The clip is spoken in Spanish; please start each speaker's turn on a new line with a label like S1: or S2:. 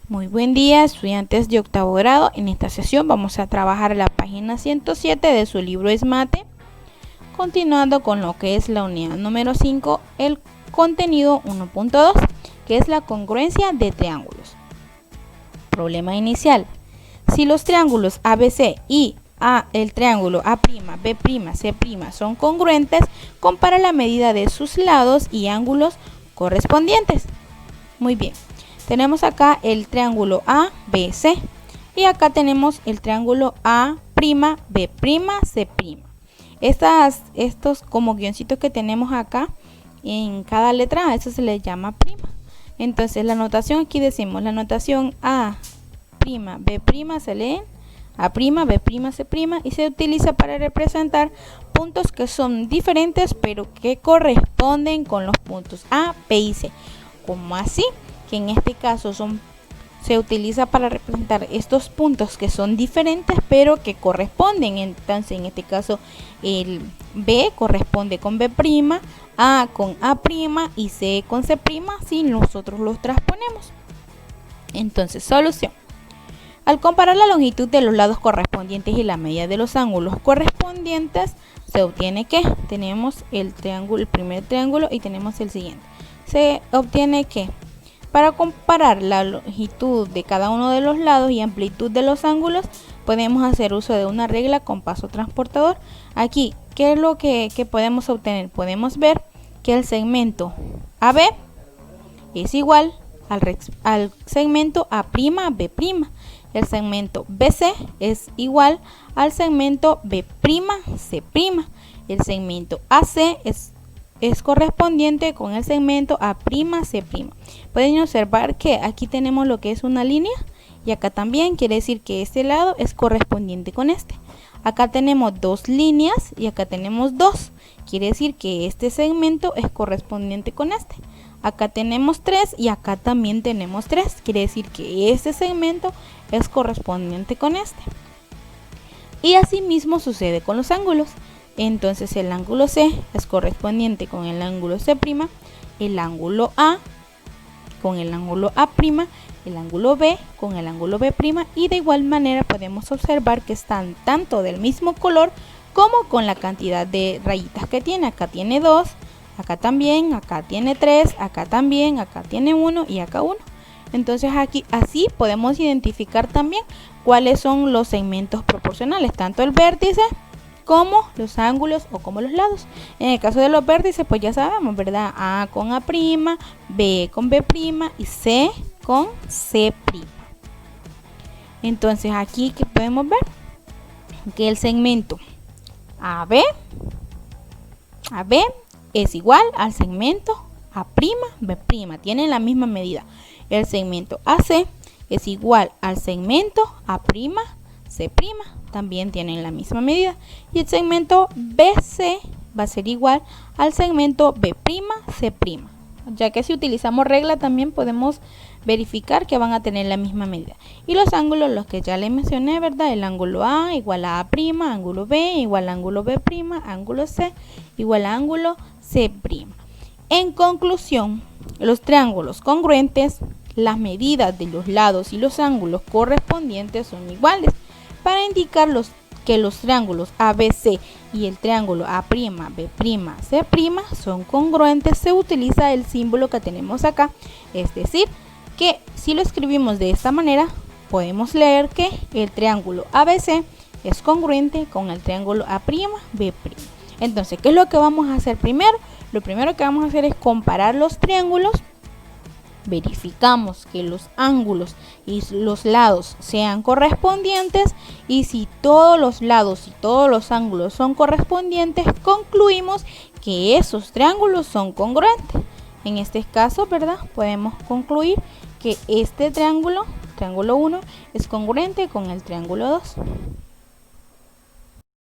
S1: Muy buen día, estudiantes de octavo grado. En esta sesión vamos a trabajar la página 107 de su libro Es Mate, continuando con lo que es la unidad número 5, el contenido 1.2, que es la congruencia de triángulos. Problema inicial. Si los triángulos ABC y el triángulo A', B', C' son congruentes, compara la medida de sus lados y ángulos correspondientes. Muy bien. Tenemos acá el triángulo ABC y acá tenemos el triángulo A', B', C'. Estos como guioncitos que tenemos acá en cada letra, a eso se le llama prima. Entonces la notación, aquí decimos la notación A', B' se leen A', B', C' y se utiliza para representar puntos que son diferentes pero que corresponden con los puntos A, B y C. ¿Cómo así? Que en este caso se utiliza para representar estos puntos que son diferentes pero que corresponden. Entonces en este caso el B corresponde con B', A con A' y C con C' si nosotros los transponemos. Entonces, solución. Al comparar la longitud de los lados correspondientes y la medida de los ángulos correspondientes, se obtiene que tenemos el primer triángulo y tenemos el siguiente. Se obtiene que para comparar la longitud de cada uno de los lados y amplitud de los ángulos, podemos hacer uso de una regla con paso transportador. Aquí, ¿qué es lo que podemos obtener? Podemos ver que el segmento AB es igual al segmento A', B'. El segmento BC es igual al segmento B', C'. El segmento AC es correspondiente con el segmento A', C'. Pueden observar que aquí tenemos lo que es una línea y acá también quiere decir que este lado es correspondiente con este. Acá tenemos dos líneas y acá tenemos dos. Quiere decir que este segmento es correspondiente con este. Acá tenemos 3 y acá también tenemos 3. Quiere decir que este segmento es correspondiente con este. Y así mismo sucede con los ángulos. Entonces el ángulo C es correspondiente con el ángulo C', el ángulo A con el ángulo A', el ángulo B con el ángulo B', y de igual manera podemos observar que están tanto del mismo color como con la cantidad de rayitas que tiene. Acá tiene 2, acá también, acá tiene 3, acá también, acá tiene 1 y acá 1. Entonces aquí así podemos identificar también cuáles son los segmentos proporcionales, tanto el vértice como los ángulos o como los lados. En el caso de los vértices, pues ya sabemos, ¿verdad? A con A', B con B' y C con C'. Entonces aquí que podemos ver que el segmento AB es igual al segmento A', B', tienen la misma medida. El segmento AC es igual al segmento A', C', también tienen la misma medida. Y el segmento BC va a ser igual al segmento B', C'. Ya que si utilizamos regla también podemos verificar que van a tener la misma medida. Y los ángulos, los que ya les mencioné, ¿verdad? El ángulo A igual a A', ángulo B igual a ángulo B', ángulo C igual a ángulo C'. En conclusión, los triángulos congruentes, las medidas de los lados y los ángulos correspondientes son iguales. Para indicar que los triángulos ABC y el triángulo A', B', C' son congruentes, se utiliza el símbolo que tenemos acá. Es decir, que si lo escribimos de esta manera, podemos leer que el triángulo ABC es congruente con el triángulo A', B'. Entonces, ¿qué es lo que vamos a hacer primero? Lo primero que vamos a hacer es comparar los triángulos. Verificamos que los ángulos y los lados sean correspondientes, y si todos los lados y todos los ángulos son correspondientes, concluimos que esos triángulos son congruentes. En este caso, ¿verdad? Podemos concluir que este triángulo 1, es congruente con el triángulo 2.